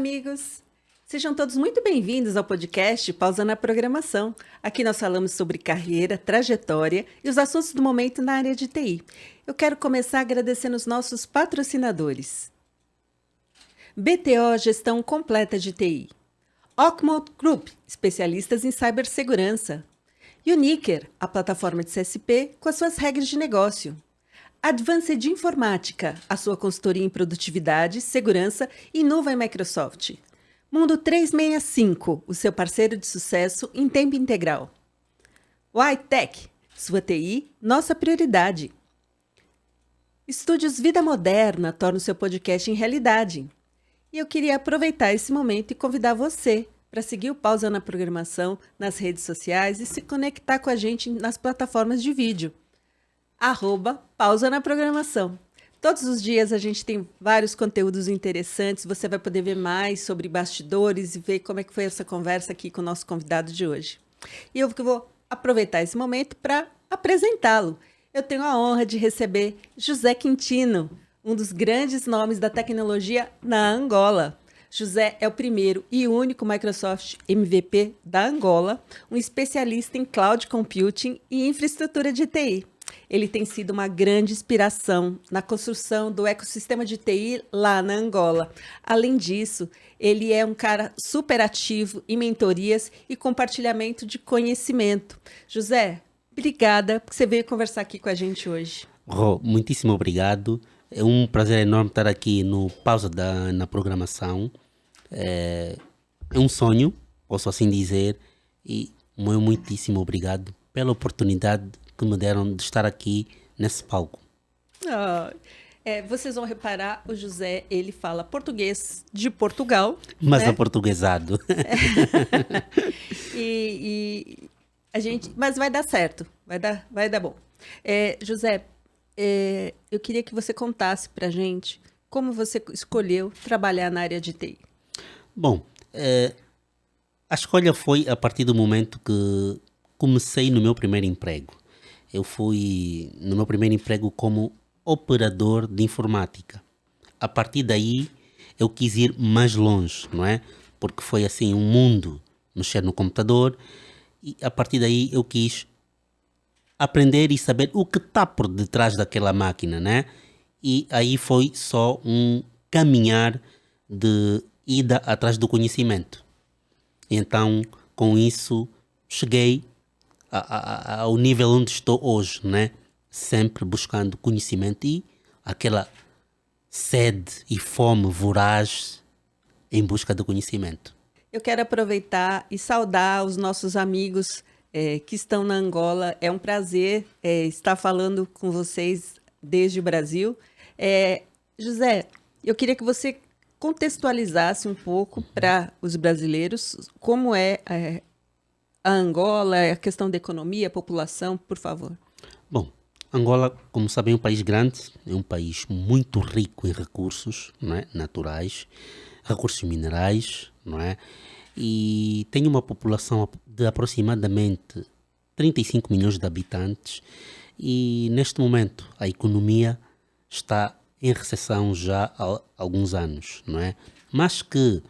amigos! Sejam todos muito bem-vindos ao podcast Pausando a Programação. Aqui nós falamos sobre carreira, trajetória e os assuntos do momento na área de TI. Eu quero começar agradecendo os nossos patrocinadores. BTO Gestão Completa de TI. Ockmont Group, especialistas em cibersegurança. Uniker, a plataforma de CSP com as suas regras de negócio. Advanced Informática, a sua consultoria em produtividade, segurança e nuvem Microsoft. Mundo 365, o seu parceiro de sucesso em tempo integral. Whitech, sua TI, nossa prioridade. Estúdios Vida Moderna torna o seu podcast em realidade. E eu queria aproveitar esse momento e convidar você para seguir o Pausa na Programação nas redes sociais e se conectar com a gente nas plataformas de vídeo. @Pausa na Programação. Todos os dias a gente tem vários conteúdos interessantes, você vai poder ver mais sobre bastidores e ver como é que foi essa conversa aqui com o nosso convidado de hoje. E eu vou aproveitar esse momento para apresentá-lo. Eu tenho a honra de receber José Quintino, um dos grandes nomes da tecnologia na Angola. José é o primeiro e único Microsoft MVP da Angola, um especialista em cloud computing e infraestrutura de TI. Ele tem sido uma grande inspiração na construção do ecossistema de TI lá na Angola. Além disso, ele é um cara super ativo em mentorias e compartilhamento de conhecimento. José, obrigada por você veio conversar aqui com a gente hoje. Muitíssimo obrigado. É um prazer enorme estar aqui no Pausa na Programação. É um sonho, posso assim dizer, e muitíssimo obrigado pela oportunidade que me deram de estar aqui nesse palco. Vocês vão reparar, o José, ele fala português de Portugal. Mas né? Aportuguesado. Mas vai dar certo, vai dar bom. José, eu queria que você contasse pra gente como você escolheu trabalhar na área de TI. Bom, a escolha foi a partir do momento que comecei no meu primeiro emprego. Eu fui no meu primeiro emprego como operador de informática. A partir daí, eu quis ir mais longe, não é? Porque foi assim um mundo, mexer no computador, e a partir daí eu quis aprender e saber o que está por detrás daquela máquina, né? E aí foi só um caminhar de ida atrás do conhecimento. Então, com isso, cheguei ao nível onde estou hoje, né? Sempre buscando conhecimento e aquela sede e fome voraz em busca do conhecimento. Eu quero aproveitar e saudar os nossos amigos que estão na Angola. É um prazer estar falando com vocês desde o Brasil. José, eu queria que você contextualizasse um pouco para os brasileiros como é a Angola, a questão da economia, a população, por favor. Bom, Angola, como sabem, é um país grande, é um país muito rico em recursos, não é? Naturais, recursos minerais, não é? E tem uma população de aproximadamente 35 milhões de habitantes e neste momento a economia está em recessão já há alguns anos, não é? Mas que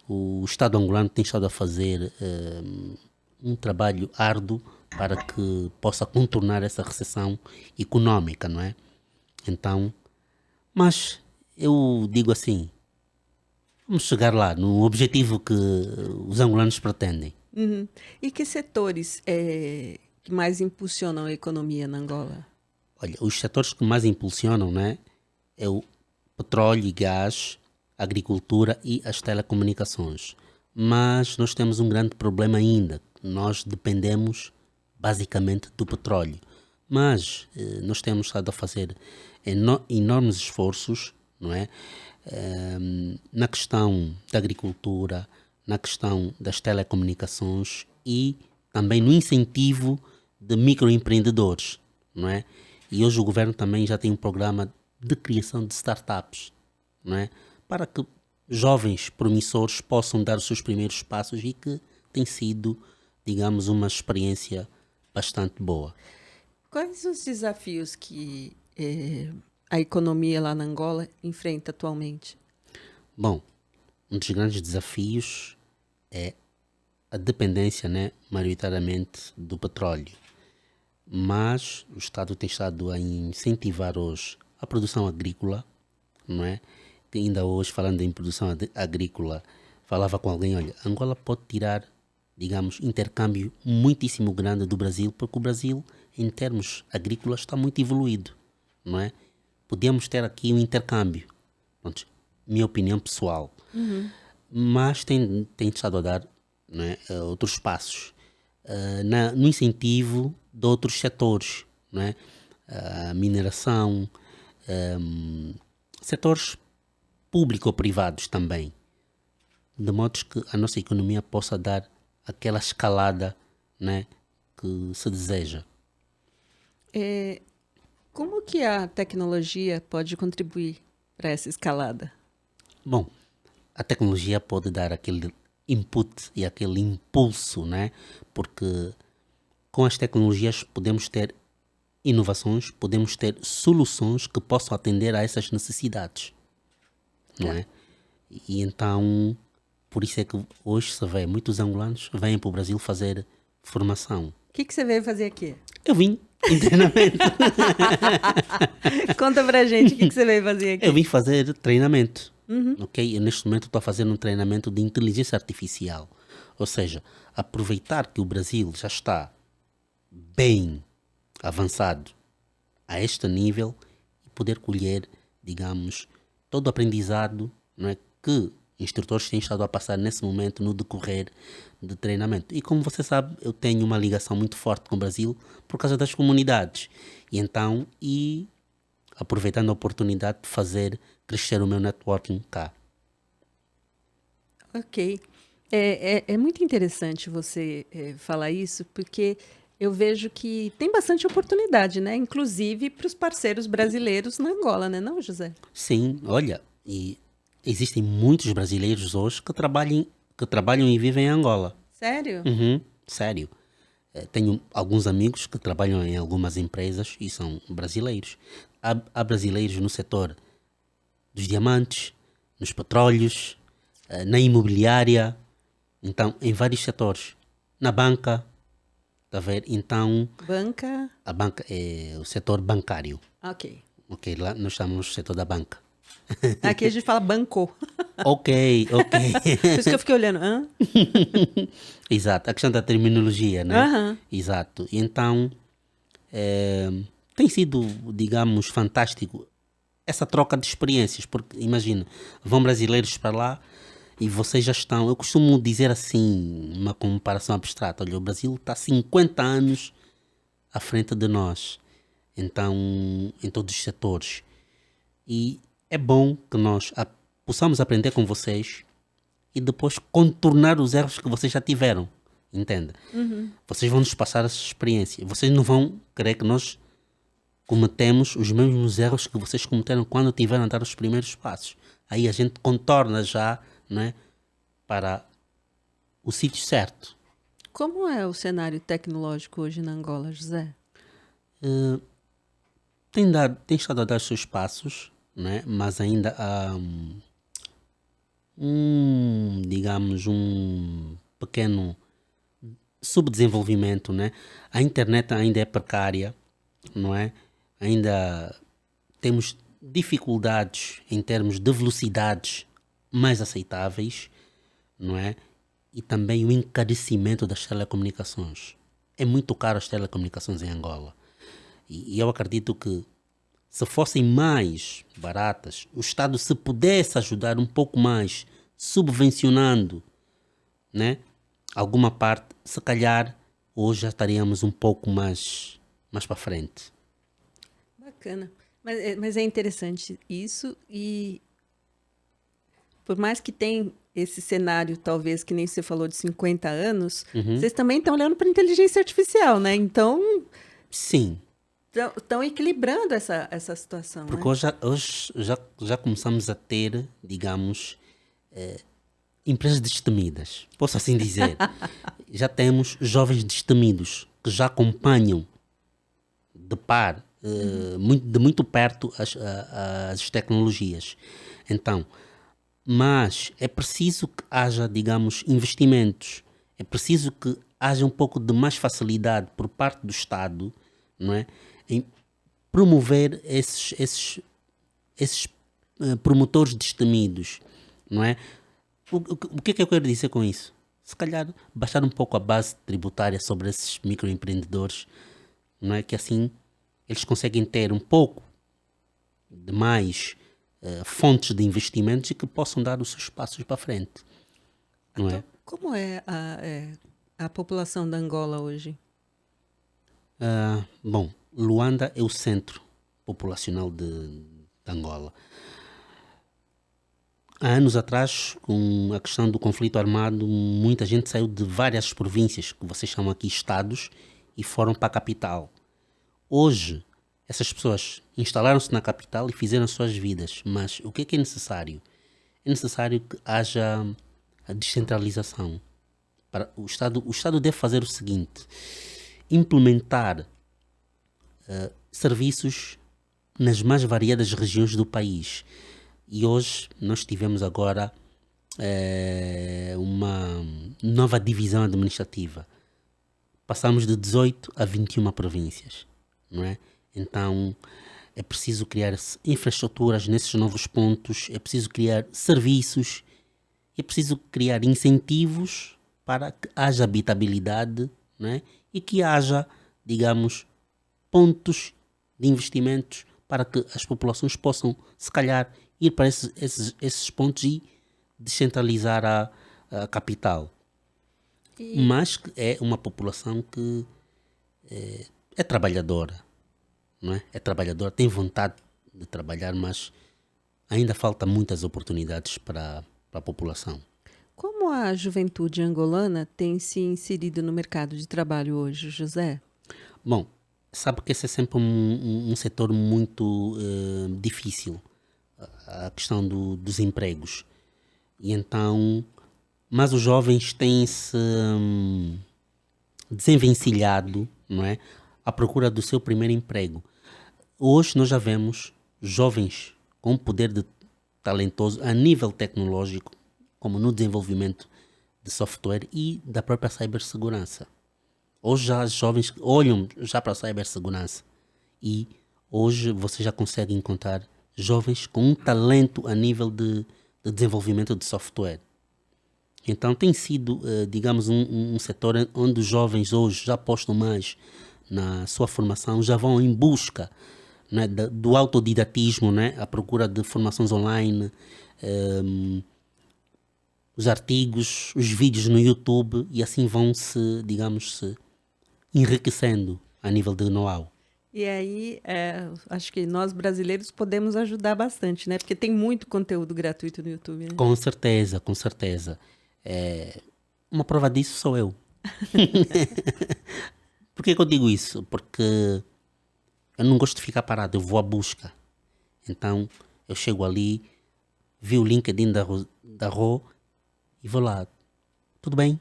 o Estado angolano tem estado a fazer um trabalho árduo para que possa contornar essa recessão econômica, não é? Então, mas eu digo assim, vamos chegar lá, no objetivo que os angolanos pretendem. Uhum. E que setores que mais impulsionam a economia na Angola? Olha, os setores que mais impulsionam, né, é o petróleo e gás, a agricultura e as telecomunicações. Mas nós temos um grande problema ainda. Nós dependemos basicamente do petróleo. Mas nós temos estado a fazer enormes esforços, não é? Na questão da agricultura, na questão das telecomunicações e também no incentivo de microempreendedores, não é? E hoje o governo também já tem um programa de criação de startups, não é? Para que jovens promissores possam dar os seus primeiros passos e que tem sido, digamos, uma experiência bastante boa. Quais os desafios que a economia lá na Angola enfrenta atualmente? Bom, um dos grandes desafios é a dependência, né, maioritariamente do petróleo. Mas o Estado tem estado a incentivar hoje a produção agrícola, não é? Que ainda hoje, falando em produção agrícola, falava com alguém, olha, Angola pode tirar, digamos, intercâmbio muitíssimo grande do Brasil, porque o Brasil, em termos agrícolas, está muito evoluído, não é? Podíamos ter aqui um intercâmbio. Pronto, minha opinião pessoal. Mas tem estado a dar, não é, outros passos no incentivo de outros setores, não é? A mineração, setores público-privados também, de modo que a nossa economia possa dar aquela escalada, né, que se deseja. Como que a tecnologia pode contribuir para essa escalada? Bom, a tecnologia pode dar aquele input e aquele impulso, né? Porque com as tecnologias podemos ter inovações, podemos ter soluções que possam atender a essas necessidades, não é? E então, por isso é que hoje se vê muitos angolanos vêm para o Brasil fazer formação. O que você veio fazer aqui? Eu vim em treinamento. Conta pra gente o que você veio fazer aqui. Eu vim fazer treinamento. Ok? Eu, neste momento, estou a fazer um treinamento de inteligência artificial. Ou seja, aproveitar que o Brasil já está bem avançado a este nível e poder colher, digamos, todo o aprendizado, não é, que instrutores têm estado a passar nesse momento no decorrer de treinamento. E como você sabe, eu tenho uma ligação muito forte com o Brasil por causa das comunidades. E então, aproveitando a oportunidade de fazer crescer o meu networking cá. Ok. É muito interessante você falar isso, porque eu vejo que tem bastante oportunidade, né? Inclusive para os parceiros brasileiros na Angola, né, não, José? Sim, olha, e existem muitos brasileiros hoje que trabalham e vivem em Angola. Sério? Sério. Tenho alguns amigos que trabalham em algumas empresas e são brasileiros. Há brasileiros no setor dos diamantes, nos petróleos, na imobiliária, então em vários setores. Na banca, está a ver? Então, Banca? a banca é o setor bancário. Ok. Ok, lá nós estamos no setor da banca. Aqui a gente fala banco. Ok. Por isso que eu fiquei olhando. Hã? Exato, a questão da terminologia, né? Aham. Exato. E então, tem sido, digamos, fantástico essa troca de experiências, porque imagina, vão brasileiros para lá e vocês já estão, eu costumo dizer assim, uma comparação abstrata, olha, o Brasil está 50 anos à frente de nós, então, em todos os setores. E é bom que nós possamos aprender com vocês e depois contornar os erros que vocês já tiveram, entende? Vocês vão nos passar essa experiência, vocês não vão querer que nós cometemos os mesmos erros que vocês cometeram quando tiveram a dar os primeiros passos. Aí a gente contorna já, né, para o sítio certo. Como é o cenário tecnológico hoje na Angola, José? Tem estado a dar seus passos, né, mas ainda há digamos, um pequeno subdesenvolvimento, né? A internet ainda é precária, não é? Ainda temos dificuldades em termos de velocidades mais aceitáveis, não é? E também o encarecimento das telecomunicações. É muito caro as telecomunicações em Angola. E eu acredito que se fossem mais baratas, o Estado se pudesse ajudar um pouco mais, subvencionando, né, alguma parte, se calhar hoje já estaríamos um pouco mais para frente. Bacana. Mas é interessante isso e por mais que tenha esse cenário, talvez, que nem você falou, de 50 anos, vocês também estão olhando para a inteligência artificial, né? Então, sim, estão equilibrando essa situação. porque né? hoje já começamos a ter, digamos, empresas destemidas, posso assim dizer. Já temos jovens destemidos que já acompanham de par, de muito perto as tecnologias. Então, Mas é preciso que haja, digamos, investimentos. É preciso que haja um pouco de mais facilidade por parte do Estado, não é? Em promover esses promotores destemidos, não é? O que é que eu quero dizer com isso? Se calhar baixar um pouco a base tributária sobre esses microempreendedores, não é? Que assim eles conseguem ter um pouco de mais fontes de investimentos e que possam dar os seus passos para frente, não é? Então, como é a população da Angola hoje? Bom, Luanda é o centro populacional de Angola. Há anos atrás, com a questão do conflito armado, muita gente saiu de várias províncias, que vocês chamam aqui estados, e foram para a capital. Hoje, essas pessoas instalaram-se na capital e fizeram suas vidas, mas o que é necessário? É necessário que haja a descentralização. O Estado deve fazer o seguinte: implementar serviços nas mais variadas regiões do país. E hoje nós tivemos agora uma nova divisão administrativa. Passamos de 18 a 21 províncias, não é? Então é preciso criar infraestruturas nesses novos pontos, é preciso criar serviços, é preciso criar incentivos para que haja habitabilidade, não é? E que haja, digamos, pontos de investimentos para que as populações possam, se calhar, ir para esses pontos e descentralizar a capital. Mas que é uma população que é trabalhadora, não é? É trabalhadora, tem vontade de trabalhar, mas ainda falta muitas oportunidades para a população. Como a juventude angolana tem se inserido no mercado de trabalho hoje, José? Bom, sabe que esse é sempre um setor muito difícil, a questão dos empregos. E então, mas os jovens têm-se desenvencilhado, não é? À procura do seu primeiro emprego. Hoje nós já vemos jovens com poder talentoso a nível tecnológico, como no desenvolvimento de software e da própria cibersegurança. Hoje já os jovens olham já para a cibersegurança e hoje você já consegue encontrar jovens com um talento a nível de desenvolvimento de software. Então tem sido, digamos, um setor onde os jovens hoje já apostam mais na sua formação, já vão em busca, né, do autodidatismo, né, à procura de formações online, os artigos, os vídeos no YouTube, e assim vão se, digamos, se enriquecendo a nível de know-how. E aí, acho que nós brasileiros podemos ajudar bastante, né? Porque tem muito conteúdo gratuito no YouTube, né? Com certeza, com certeza. Uma prova disso sou eu. Por que eu digo isso? Porque eu não gosto de ficar parado, eu vou à busca. Então, eu chego ali, vi o LinkedIn da Rô e vou lá. Tudo bem?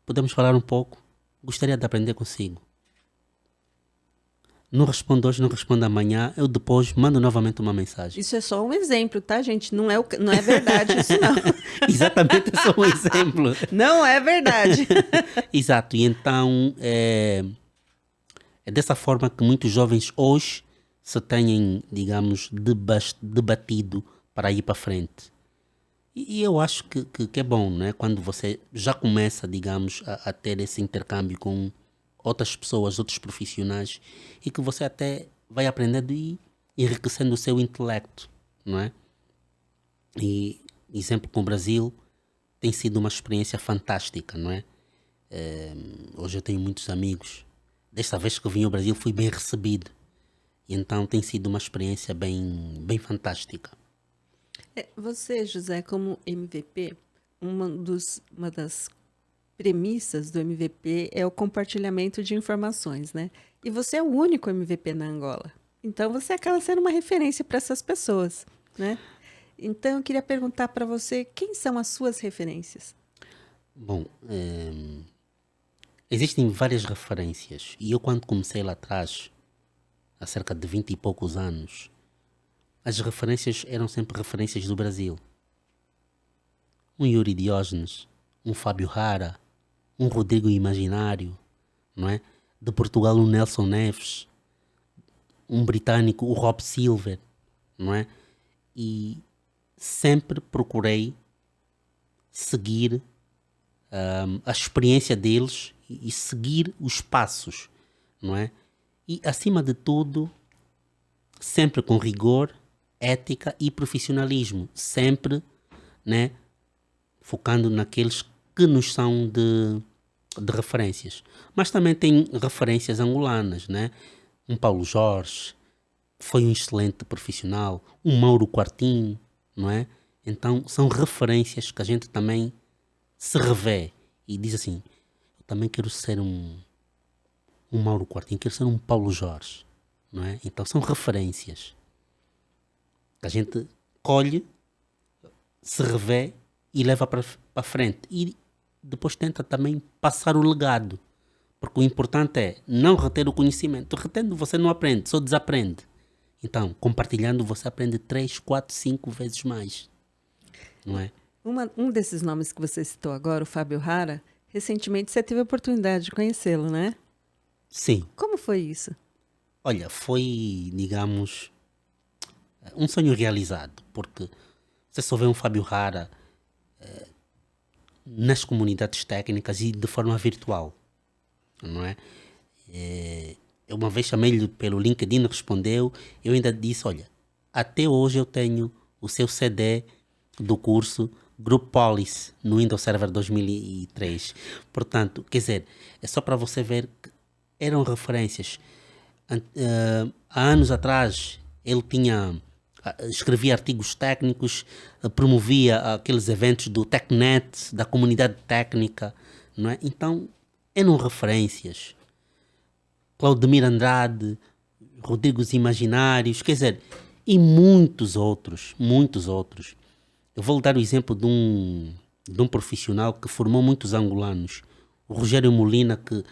Podemos falar um pouco? Gostaria de aprender consigo. Não respondo hoje, não respondo amanhã, eu depois mando novamente uma mensagem. Isso é só um exemplo, tá, gente? Não é verdade isso, não. Exatamente, é só um exemplo. Não é verdade. Exato, e então é dessa forma que muitos jovens hoje se têm, digamos, debatido para ir para frente. E eu acho que é bom, né? Quando você já começa, digamos, a ter esse intercâmbio com outras pessoas, outros profissionais, e que você até vai aprendendo e enriquecendo o seu intelecto, não é? E exemplo com o Brasil tem sido uma experiência fantástica, não é? Hoje eu tenho muitos amigos. Desta vez que eu vim ao Brasil fui bem recebido. E então tem sido uma experiência bem fantástica. Você, José, como MVP, uma das premissas do MVP é o compartilhamento de informações, né? E você é o único MVP na Angola. Então, você acaba sendo uma referência para essas pessoas, né? Então, eu queria perguntar para você, quem são as suas referências? Bom, existem várias referências. E eu, quando comecei lá atrás, há cerca de 20 e poucos anos, as referências eram sempre referências do Brasil. um Yuri Diógenes, um Fábio Rara, um Rodrigo Imaginário, não é? De Portugal, um Nelson Neves, um britânico, o Rob Silver, não é? E sempre procurei seguir a experiência deles e seguir os passos, não é? E, acima de tudo, sempre com rigor, ética e profissionalismo, sempre, né, focando naqueles que nos são de referências. Mas também tem referências angolanas, né? Um Paulo Jorge foi um excelente profissional, um Mauro Quartim, não é? Então são referências que a gente também se revê e diz assim, eu também quero ser um Mauro Quartim, quero ser um Paulo Jorge, não é? Então são referências que a gente colhe, se revê e leva para frente. E depois tenta também passar o legado. Porque o importante é não reter o conhecimento. Retendo você não aprende, só desaprende. Então, compartilhando você aprende 3, 4, 5 vezes mais. Não é? Um desses nomes que você citou agora, o Fábio Rara, recentemente você teve a oportunidade de conhecê-lo, né? Sim. Como foi isso? Olha, foi, digamos, um sonho realizado. Porque você só vê um Fábio Rara nas comunidades técnicas e de forma virtual. Não é? Eu uma vez chamei-lhe pelo LinkedIn, respondeu, eu ainda disse, olha, até hoje eu tenho o seu CD do curso Group Policy no Windows Server 2003. Portanto, quer dizer, é só para você ver que eram referências. Há anos atrás ele escrevia artigos técnicos, promovia aqueles eventos do TechNet, da comunidade técnica, não é? Então, eram referências. Claudemir Andrade, Rodrigos Imaginários, quer dizer, e muitos outros, muitos outros. Eu vou lhe dar o exemplo de um profissional que formou muitos angolanos, o Rogério Molina, que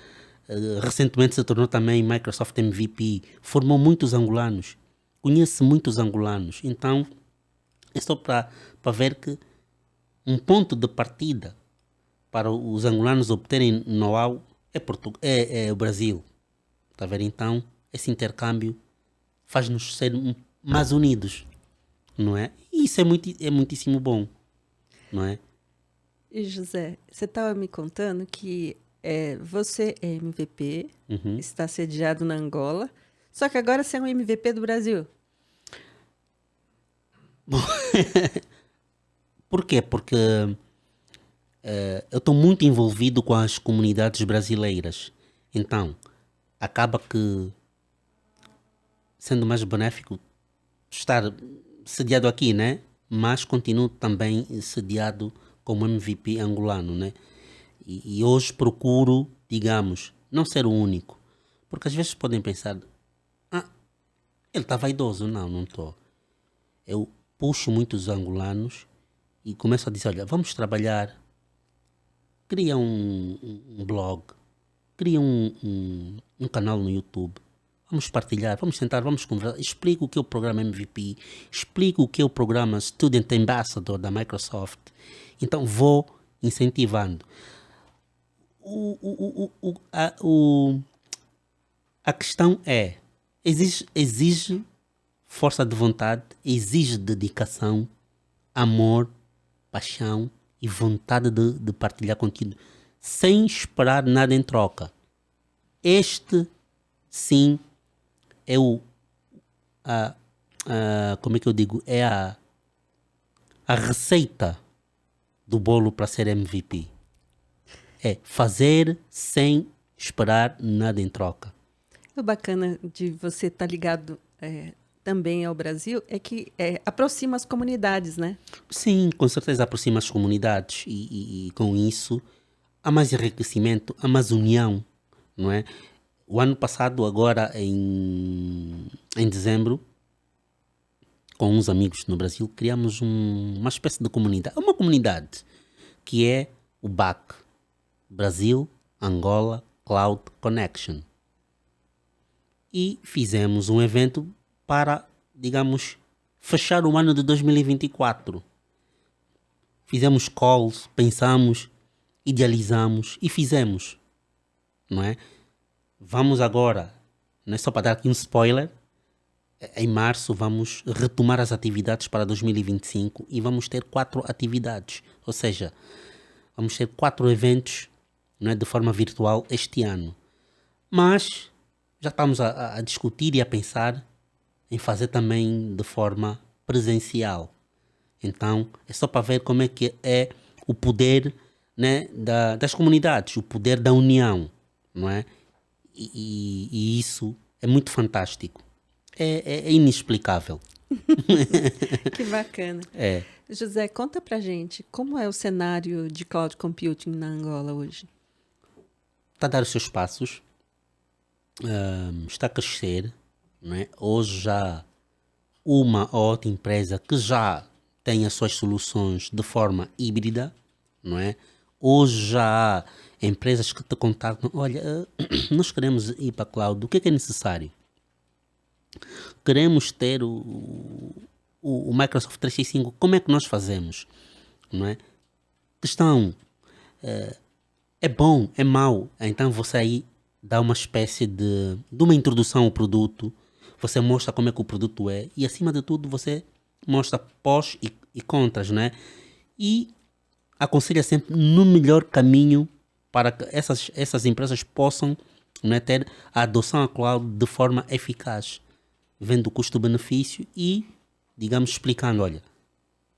recentemente se tornou também Microsoft MVP, formou muitos angolanos, conhece muitos angolanos. Então, é só para ver que um ponto de partida para os angolanos obterem know-how é o Brasil. Está a ver? Então, esse intercâmbio faz-nos ser mais unidos, não é? E isso é muitíssimo bom, não é? E José, você estava me contando que você é MVP, está sediado na Angola, só que agora você é um MVP do Brasil. Por quê? Porque eu estou muito envolvido com as comunidades brasileiras. Então, acaba que, sendo mais benéfico estar sediado aqui, né? Mas continuo também sediado como MVP angolano, né? E hoje procuro, digamos, não ser o único. Porque às vezes podem pensar, ele está vaidoso. Não, não estou. Eu puxo muitos angolanos e começo a dizer, olha, vamos trabalhar. Cria um blog, cria um canal no YouTube. Vamos partilhar, vamos sentar, vamos conversar. Explico o que é o programa MVP, explico o que é o programa Student Ambassador da Microsoft. Então vou incentivando. A questão é, exige força de vontade, exige dedicação, amor, paixão e vontade de partilhar conteúdo, sem esperar nada em troca. Este, sim, é como é que eu digo? É a receita do bolo para ser MVP. É fazer sem esperar nada em troca. O bacana de você estar ligado também ao Brasil é que aproxima as comunidades, né? Sim, com certeza aproxima as comunidades e com isso há mais enriquecimento, há mais união, não é? O ano passado, agora em dezembro, com uns amigos no Brasil, criamos uma espécie de comunidade. Uma comunidade que é o BAC, Brasil Angola Cloud Connection. E fizemos um evento para, digamos, fechar o ano de 2024. fizemos calls, pensamos, idealizamos e fizemos, não é? Vamos agora, não é só para dar aqui um spoiler, em março vamos retomar as atividades para 2025 e vamos ter 4 atividades, ou seja, vamos ter 4 eventos, não é, de forma virtual este ano. Mas já estamos a discutir e a pensar em fazer também de forma presencial. Então, é só para ver como é que é o poder, né, das comunidades, o poder da união, não é? E isso é muito fantástico. É inexplicável. Que bacana. É. José, conta pra gente como é o cenário de cloud computing na Angola hoje. Está a dar os seus passos, está a crescer, não é? Hoje já uma ou outra empresa que já tem as suas soluções de forma híbrida, não é? Hoje já há empresas que te contactam, olha, nós queremos ir para a cloud, o que é necessário? Queremos ter o Microsoft 365, como é que nós fazemos? Não é? Questão, é bom, é mau, então você aí dá uma espécie de uma introdução ao produto, você mostra como é que o produto é e acima de tudo você mostra pós e contras, né? E aconselha sempre no melhor caminho para que essas empresas possam, né, ter a adoção à cloud de forma eficaz, vendo o custo-benefício e, digamos, explicando, olha,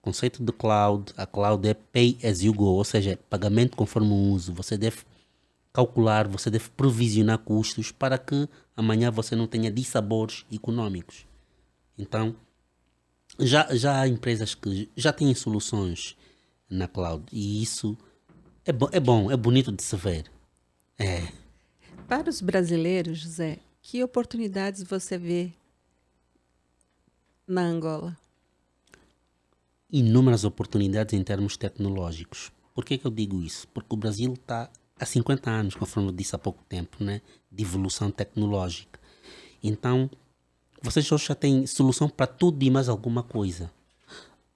conceito de cloud, a cloud é pay as you go, ou seja, é pagamento conforme o uso. Você deve calcular, você deve provisionar custos para que amanhã você não tenha dissabores econômicos. Então, já há empresas que já têm soluções na cloud e isso é bom, é bonito de se ver. É. Para os brasileiros, José, que oportunidades você vê na Angola? Inúmeras oportunidades em termos tecnológicos. Por que eu digo isso? Porque o Brasil está há 50 anos, conforme eu disse há pouco tempo, né, de evolução tecnológica. Então, vocês hoje já têm solução para tudo e mais alguma coisa.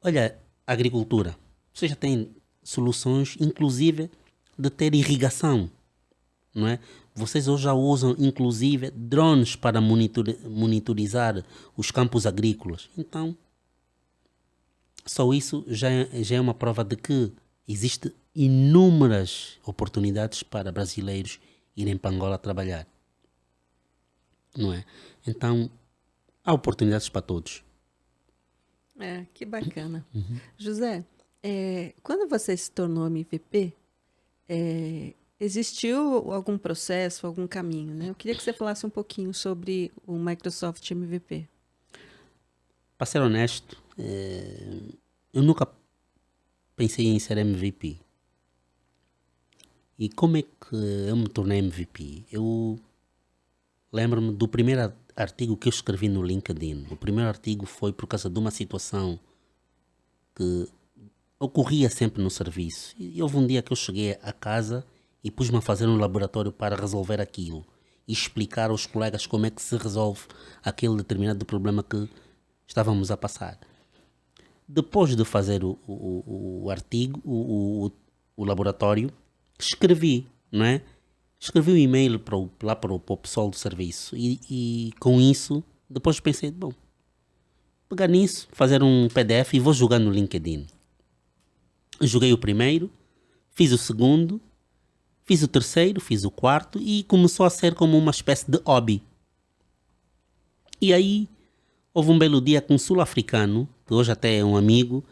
Olha, agricultura. Vocês já têm soluções, inclusive, de ter irrigação, não é? Vocês hoje já usam, inclusive, drones para monitorizar os campos agrícolas. Então, só isso já é uma prova de que existem inúmeras oportunidades para brasileiros irem para Angola trabalhar. Não é? Então, há oportunidades para todos. Que bacana. José, quando você se tornou MVP, existiu algum processo, algum caminho, né? Eu queria que você falasse um pouquinho sobre o Microsoft MVP. Para ser honesto, eu nunca pensei em ser MVP. E como é que eu me tornei MVP? Eu lembro-me do primeiro artigo que eu escrevi no LinkedIn. O primeiro artigo foi por causa de uma situação que ocorria sempre no serviço. E houve um dia que eu cheguei a casa e pus-me a fazer um laboratório para resolver aquilo e explicar aos colegas como é que se resolve aquele determinado problema que estávamos a passar. Depois de fazer o artigo, o laboratório, escrevi, não é? Escrevi um e-mail lá para o pessoal do serviço e com isso, depois pensei, bom, pegar nisso, fazer um PDF e vou jogar no LinkedIn. Joguei o primeiro, fiz o segundo, fiz o terceiro, fiz o quarto e começou a ser como uma espécie de hobby. E aí, houve um belo dia que um sul-africano, que hoje até é um amigo,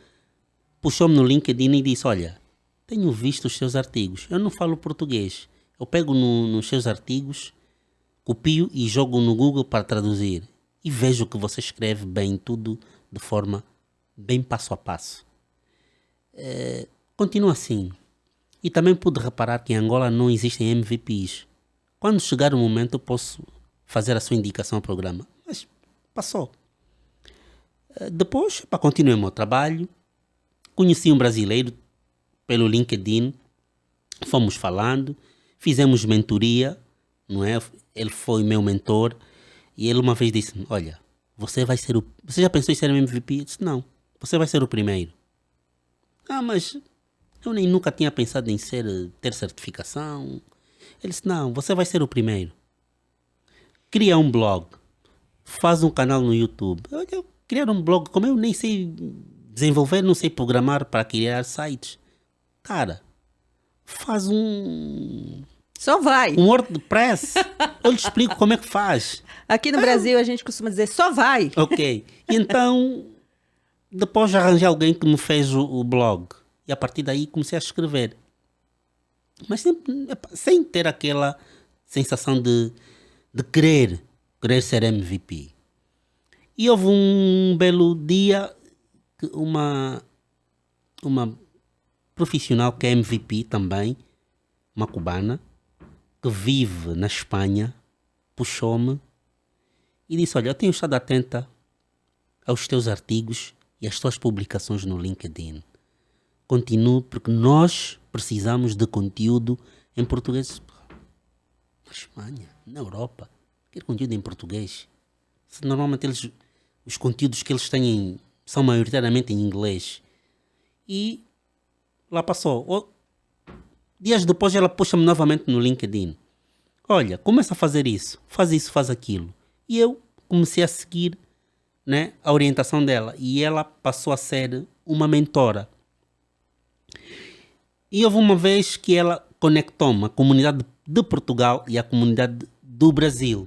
puxou-me no LinkedIn e disse, olha, tenho visto os seus artigos, eu não falo português, eu pego nos seus artigos, copio e jogo no Google para traduzir e vejo que você escreve bem tudo de forma bem passo a passo. Continua assim. E também pude reparar que em Angola não existem MVPs. Quando chegar o momento eu posso fazer a sua indicação ao programa. Mas passou. Depois, continuei o meu trabalho. Conheci um brasileiro pelo LinkedIn. Fomos falando. Fizemos mentoria. Não é? Ele foi meu mentor. E ele uma vez disse, olha, você já pensou em ser um MVP? Eu disse, não. Você vai ser o primeiro. Mas Eu nem nunca tinha pensado em ter certificação. Ele disse, não, você vai ser o primeiro. Cria um blog. Faz um canal no YouTube. Eu criar um blog, como eu nem sei desenvolver, não sei programar para criar sites. Cara, faz Só vai. um WordPress. Eu lhe explico como é que faz. Aqui no Brasil a gente costuma dizer só vai. Ok. E então, depois arranjei alguém que me fez o blog. E a partir daí comecei a escrever. Mas sem ter aquela sensação de querer ser MVP. E houve um belo dia que uma profissional que é MVP também, uma cubana, que vive na Espanha, puxou-me e disse, olha, eu tenho estado atenta aos teus artigos e às tuas publicações no LinkedIn. Continue, porque nós precisamos de conteúdo em português. Na Espanha, na Europa, quer conteúdo em português. Normalmente os conteúdos que eles têm são maioritariamente em inglês. E lá passou. Dias depois ela puxa-me novamente no LinkedIn. Olha, começa a fazer isso, faz aquilo. E eu comecei a seguir, né, a orientação dela. E ela passou a ser uma mentora. E houve uma vez que ela conectou-me a comunidade de Portugal e a comunidade do Brasil.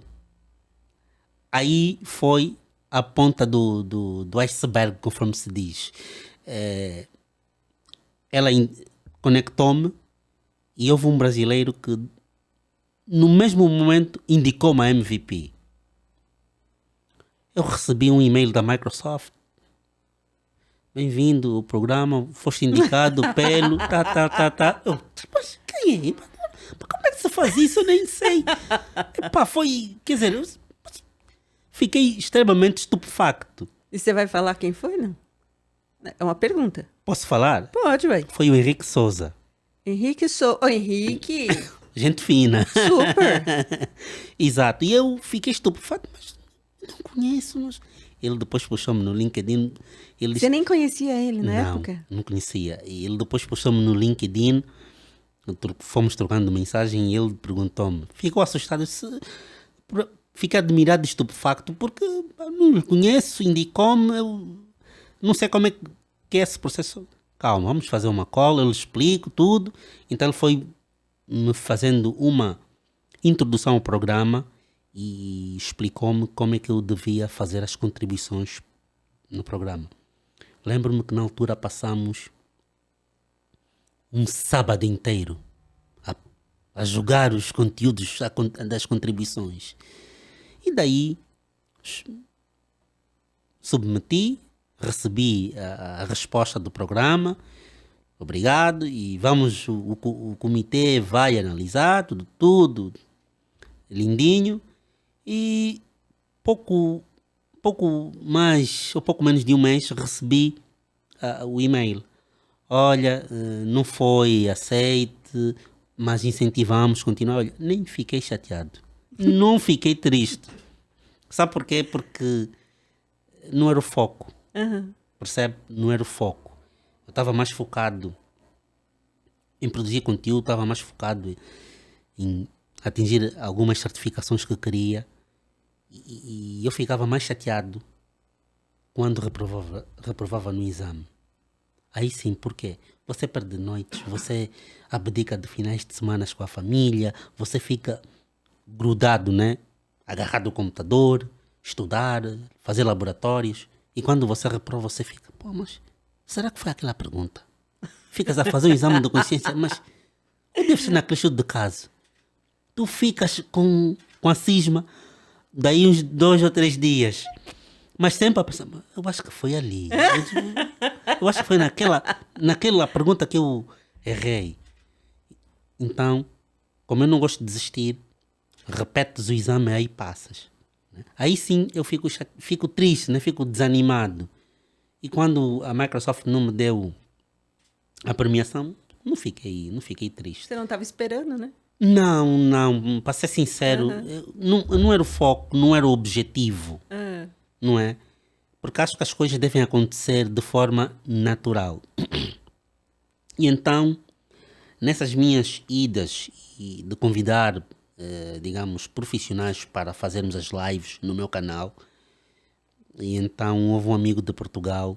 Aí foi a ponta do iceberg, conforme se diz. Ela conectou-me e houve um brasileiro que no mesmo momento indicou-me a MVP. Eu recebi um e-mail da Microsoft. Bem-vindo ao programa, foste indicado pelo... Tá. Mas quem é? Como é que se faz isso? Eu nem sei. Epá, foi... Quer dizer, eu fiquei extremamente estupefacto. E você vai falar quem foi, não? É uma pergunta. Posso falar? Pode, ué. Foi o Henrique Souza. Henrique Henrique. Gente fina. Super. Exato. E eu fiquei estupefacto, mas não conheço. Ele depois puxou-me no LinkedIn. Ele disse, você nem conhecia ele na época? Não conhecia. E ele depois puxou-me no LinkedIn. Fomos trocando mensagem e ele perguntou-me. Ficou assustado. Fiquei admirado e estupefacto porque eu não lhe conheço, indicou-me. Eu não sei como é que é esse processo. Calma, vamos fazer uma call, eu lhe explico tudo. Então ele foi me fazendo uma introdução ao programa e explicou-me como é que eu devia fazer as contribuições no programa. Lembro-me que na altura passamos um sábado inteiro a jogar os conteúdos das contribuições. E daí submeti, recebi a resposta do programa, obrigado, e vamos, o comitê vai analisar tudo lindinho, e pouco mais ou pouco menos de um mês recebi o e-mail. Olha, não foi aceite, mas incentivamos, continuar. Olha, nem fiquei chateado. Não fiquei triste. Sabe porquê? Porque não era o foco. Uhum. Percebe? Não era o foco. Eu estava mais focado em produzir conteúdo, estava mais focado em atingir algumas certificações que eu queria. E eu ficava mais chateado quando reprovava no exame. Aí sim, porquê? Você perde noites, você abdica de finais de semana com a família, você fica grudado, né? Agarrado ao computador, estudar, fazer laboratórios. E quando você reprova, você fica, pô, mas será que foi aquela pergunta? Ficas a fazer o exame de consciência, mas eu devo ser naquele estudo de caso. Tu ficas com a cisma, daí uns 2 ou 3 dias. Mas sempre a pensar, eu acho que foi ali. Eu acho que foi naquela pergunta que eu errei. Então, como eu não gosto de desistir, repetes o exame aí passas. Aí sim eu fico triste, né? Fico desanimado. E quando a Microsoft não me deu a premiação, não fiquei triste. Você não estava esperando, né? Não, para ser sincero, não era o foco, não era o objetivo. Não é? Porque acho que as coisas devem acontecer de forma natural. E então, nessas minhas idas e de convidar, digamos, profissionais para fazermos as lives no meu canal, e então houve um amigo de Portugal,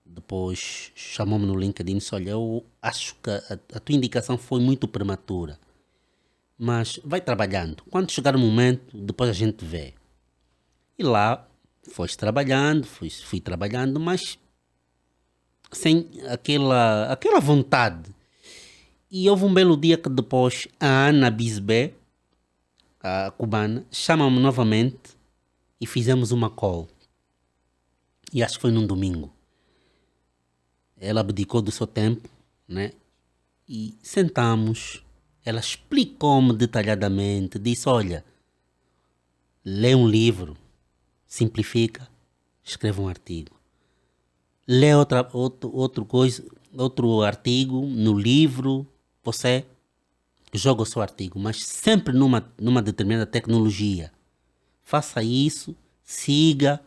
depois chamou-me no LinkedIn e disse, olha, eu acho que a tua indicação foi muito prematura, mas vai trabalhando. Quando chegar o momento, depois a gente vê. E lá, fui trabalhando, mas sem aquela vontade. E houve um belo dia que depois a Ana Bisbé, a cubana, chama-me novamente e fizemos uma call. E acho que foi num domingo. Ela abdicou do seu tempo, né? E sentamos. Ela explicou-me detalhadamente. Disse, olha, lê um livro, simplifica, escreve um artigo. Lê outro artigo no livro, você joga o seu artigo, mas sempre numa determinada tecnologia. Faça isso, siga,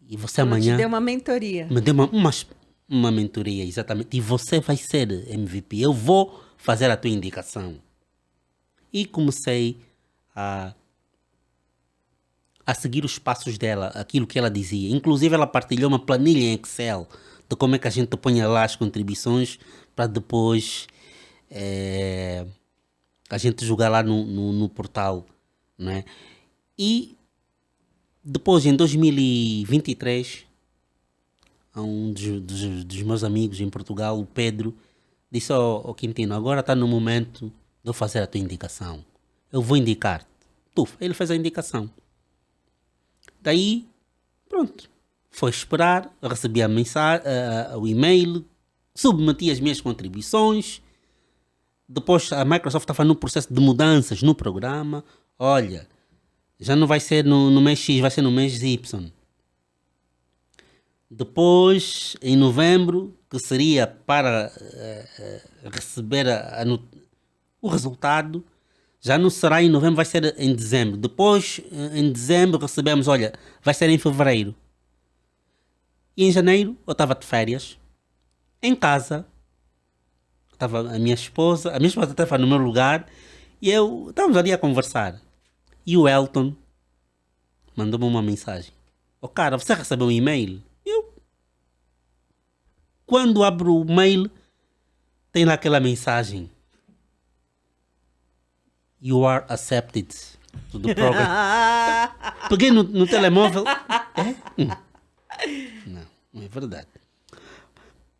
e você amanhã... Te deu uma mentoria. Me deu uma mentoria, exatamente. E você vai ser MVP. Eu vou fazer a tua indicação. E comecei a seguir os passos dela, aquilo que ela dizia. Inclusive, ela partilhou uma planilha em Excel de como é que a gente põe lá as contribuições para depois a gente jogar lá no portal, não é? E depois, em 2023, um dos meus amigos em Portugal, o Pedro, disse ao Quintino, agora está no momento de eu fazer a tua indicação. Eu vou indicar-te. Ele fez a indicação. Daí, pronto. Foi esperar, recebi a mensagem, o e-mail, submeti as minhas contribuições. Depois a Microsoft estava no processo de mudanças no programa. Olha, já não vai ser no mês X, vai ser no mês Y. Depois, em novembro, que seria para receber o resultado, já não será em novembro, vai ser em dezembro. Depois, em dezembro, recebemos, olha, vai ser em fevereiro. E em janeiro, eu estava de férias, em casa. Estava a minha esposa estava no meu lugar, e estávamos ali a conversar. E o Elton mandou-me uma mensagem. Cara, você recebeu um e-mail? Quando abro o mail, tem lá aquela mensagem. You are accepted to the program. Peguei no telemóvel. Não é verdade.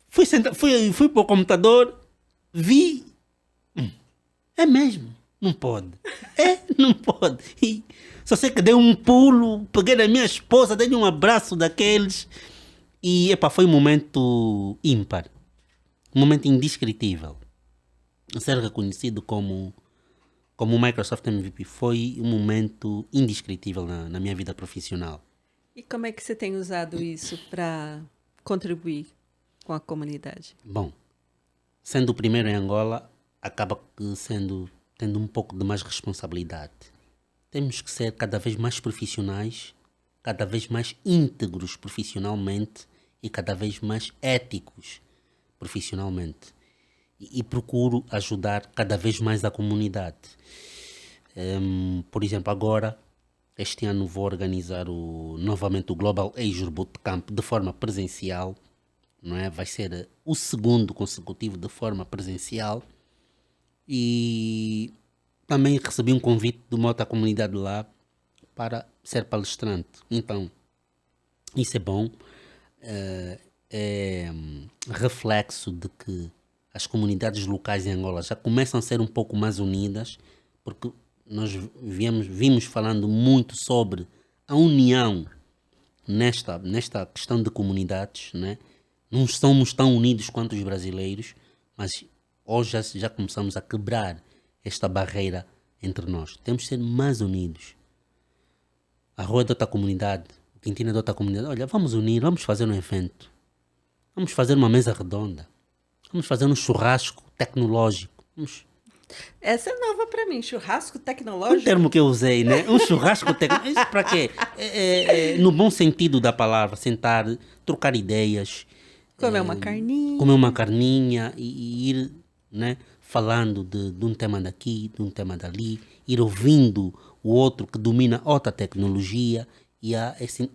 Fui para o computador, vi. É mesmo. Não pode. Não pode. E só sei que dei um pulo, peguei na minha esposa, dei um abraço daqueles. E foi um momento ímpar. Um momento indescritível. Ser reconhecido como Microsoft MVP foi um momento indescritível na minha vida profissional. E como é que você tem usado isso para contribuir com a comunidade? Bom, sendo o primeiro em Angola, acaba tendo um pouco de mais responsabilidade. Temos que ser cada vez mais profissionais, cada vez mais íntegros profissionalmente e cada vez mais éticos profissionalmente. E procuro ajudar cada vez mais a comunidade. Por exemplo, agora, este ano vou organizar novamente o Global Azure Bootcamp de forma presencial. Não é? Vai ser o segundo consecutivo de forma presencial. E também recebi um convite de uma outra comunidade lá para ser palestrante. Então, isso é bom. É reflexo de que as comunidades locais em Angola já começam a ser um pouco mais unidas, porque nós vimos falando muito sobre a união nesta questão de comunidades, né? Não somos tão unidos quanto os brasileiros, mas hoje já começamos a quebrar esta barreira entre nós. Temos de ser mais unidos. A Rua de outra comunidade, o Quintino de outra comunidade, olha, vamos unir, vamos fazer um evento. Vamos fazer uma mesa redonda. Vamos fazer um churrasco tecnológico. Essa é nova para mim, churrasco tecnológico. Um termo que eu usei, né? Um churrasco tecnológico. Isso para quê? No bom sentido da palavra, sentar, trocar ideias, Comer uma carninha e ir, né, falando de um tema daqui, de um tema dali, ir ouvindo o outro que domina outra tecnologia e há esse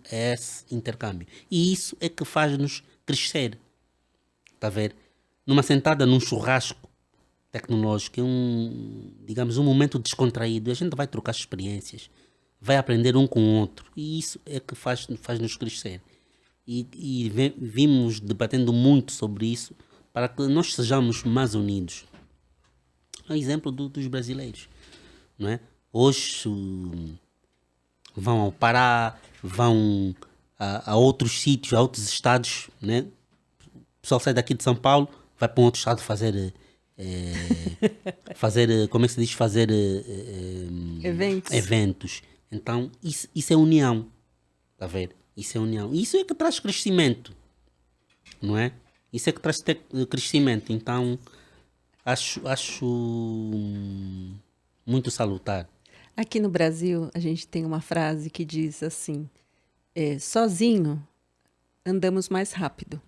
intercâmbio. E isso é que faz-nos crescer. Está a ver? Numa sentada, num churrasco tecnológico, é digamos, um momento descontraído. A gente vai trocar experiências, vai aprender um com o outro. E isso é que faz-nos crescer. E vimos debatendo muito sobre isso para que nós sejamos mais unidos. É o exemplo dos brasileiros, não é? Hoje vão ao Pará, vão a outros sítios, a outros estados, né? O pessoal sai daqui de São Paulo, vai para um outro estado fazer como é que se diz? Fazer eventos. Então, isso é união. Está a ver? Isso é união. Isso é que traz crescimento. Não é? Isso é que traz crescimento. Então, acho muito salutar. Aqui no Brasil, a gente tem uma frase que diz assim: sozinho andamos mais rápido,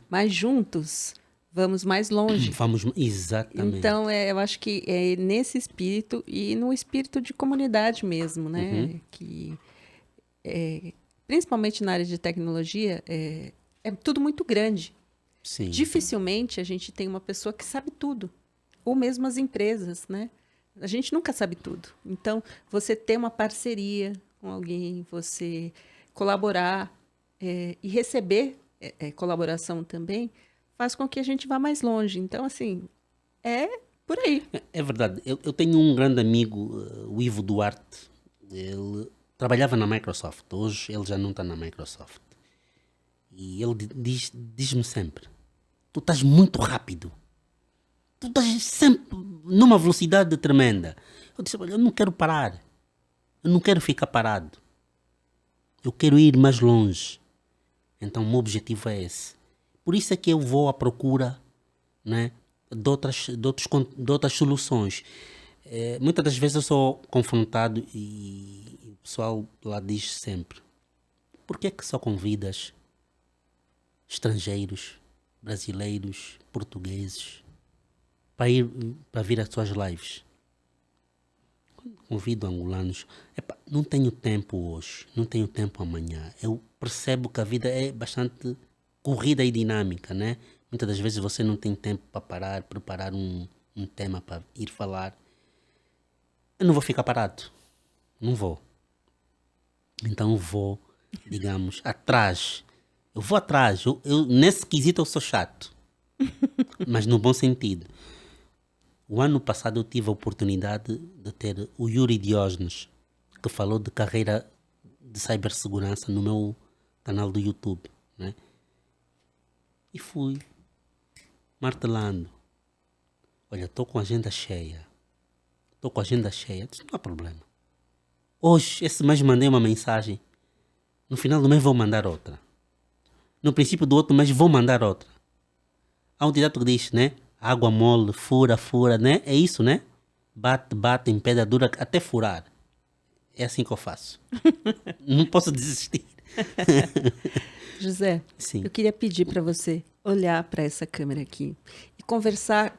mas juntos vamos mais longe. Exatamente. Então, eu acho que é nesse espírito e no espírito de comunidade mesmo, né? Que, principalmente na área de tecnologia, é tudo muito grande. Sim. Dificilmente a gente tem uma pessoa que sabe tudo, ou mesmo as empresas, né? A gente nunca sabe tudo. Então, você ter uma parceria com alguém, você colaborar e receber colaboração também, faz com que a gente vá mais longe. Então, assim, é por aí. É verdade. Eu tenho um grande amigo, o Ivo Duarte. Ele trabalhava na Microsoft. Hoje ele já não está na Microsoft. E ele diz-me sempre: tu estás muito rápido. Tu estás sempre numa velocidade tremenda. Eu disse: olha, eu não quero parar. Eu não quero ficar parado. Eu quero ir mais longe. Então o meu objetivo é esse. Por isso é que eu vou à procura, né, de outras soluções. Muitas das vezes eu sou confrontado e o pessoal lá diz sempre: por que é que só convidas estrangeiros, brasileiros, portugueses para vir às suas lives? Convido angolanos. Não tenho tempo hoje, não tenho tempo amanhã. Eu percebo que a vida é bastante corrida e dinâmica, né? Muitas das vezes você não tem tempo para parar, preparar um tema para ir falar. Eu não vou ficar parado. Não vou. Então eu vou, digamos, atrás. Eu vou atrás. Nesse quesito eu sou chato. Mas no bom sentido. O ano passado eu tive a oportunidade de ter o Yuri Diógenes, que falou de carreira de cibersegurança no meu canal do YouTube, né? E fui martelando. Olha, estou com a agenda cheia. Disse: não há problema. Hoje, esse mês mandei uma mensagem. No final do mês vou mandar outra. No princípio do outro mês vou mandar outra. Há um ditado que diz, né? Água mole, fura, né? É isso, né? Bate em pedra dura até furar. É assim que eu faço. Não posso desistir. José, Sim. Eu queria pedir para você olhar para essa câmera aqui e conversar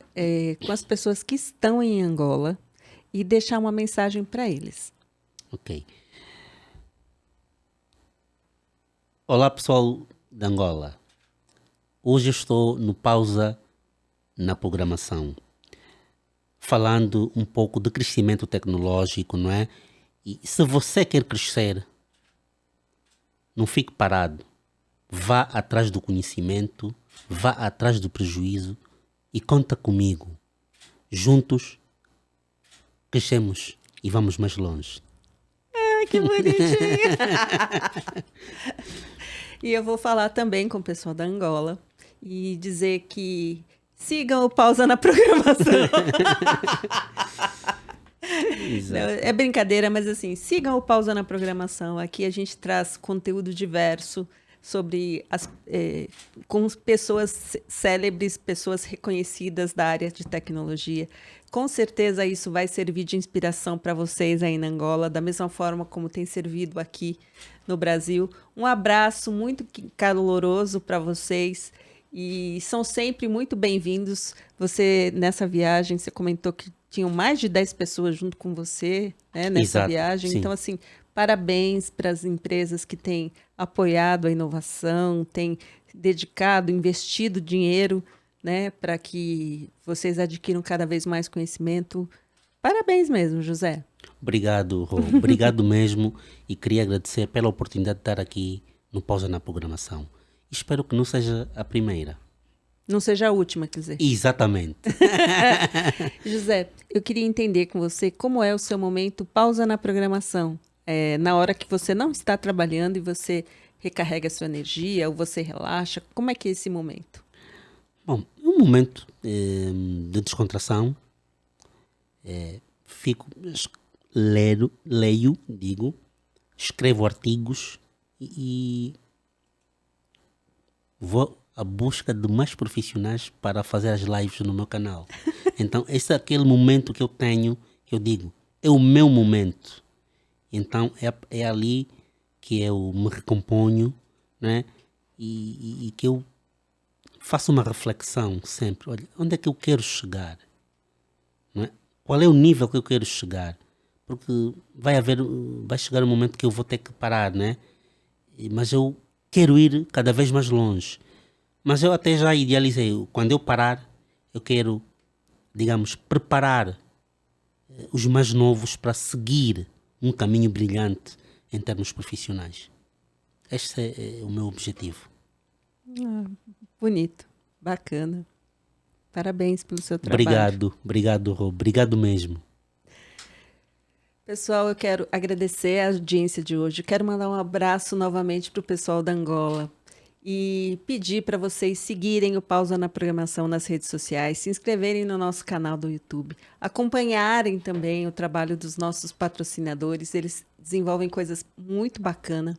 com as pessoas que estão em Angola e deixar uma mensagem para eles. Ok. Olá, pessoal de Angola. Hoje eu estou no Pausa na Programação, falando um pouco de crescimento tecnológico, não é? E se você quer crescer, não fique parado. Vá atrás do conhecimento, vá atrás do prejuízo e conta comigo. Juntos, crescemos e vamos mais longe. Ai, que bonitinho! E eu vou falar também com o pessoal da Angola e dizer que sigam o Pausa na Programação. Não, é brincadeira, mas assim, sigam o Pausa na Programação. Aqui a gente traz conteúdo diverso sobre com pessoas célebres, pessoas reconhecidas da área de tecnologia. Com certeza isso vai servir de inspiração para vocês aí na Angola, da mesma forma como tem servido aqui no Brasil. Um abraço muito caloroso para vocês e são sempre muito bem-vindos. Você, nessa viagem, você comentou que tinham mais de 10 pessoas junto com você, né, nessa Exato, viagem. sim. Então, assim, parabéns para as empresas que têm apoiado a inovação, têm dedicado, investido dinheiro, né, para que vocês adquiram cada vez mais conhecimento. Parabéns mesmo, José. Obrigado, Rô. Obrigado mesmo. E queria agradecer pela oportunidade de estar aqui no Pausa na Programação. Espero que não seja a primeira. Não seja a última, quer dizer. Exatamente. José, eu queria entender com você como é o seu momento pausa na programação. Na hora que você não está trabalhando e você recarrega a sua energia ou você relaxa, como é que é esse momento? Bom, é um momento de descontração. Leio, escrevo artigos e vou à busca de mais profissionais para fazer as lives no meu canal. Então, esse é aquele momento que eu tenho, que eu digo, é o meu momento. Então, é ali que eu me recomponho, né? E que eu faço uma reflexão sempre. Olha, onde é que eu quero chegar? Não é? Qual é o nível que eu quero chegar? Porque vai chegar um momento que eu vou ter que parar, né? Mas eu quero ir cada vez mais longe. Mas eu até já idealizei, quando eu parar, eu quero, digamos, preparar os mais novos para seguir um caminho brilhante em termos profissionais. Este é o meu objetivo. Bonito, bacana. Parabéns pelo seu trabalho. Obrigado, Rô. Obrigado mesmo. Pessoal, eu quero agradecer a audiência de hoje. Eu quero mandar um abraço novamente para o pessoal da Angola e pedir para vocês seguirem o Pausa na Programação nas redes sociais, se inscreverem no nosso canal do YouTube, acompanharem também o trabalho dos nossos patrocinadores. Eles desenvolvem coisas muito bacanas.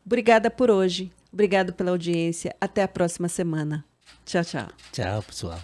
Obrigada por hoje. Obrigado pela audiência. Até a próxima semana. Tchau, tchau. Tchau, pessoal.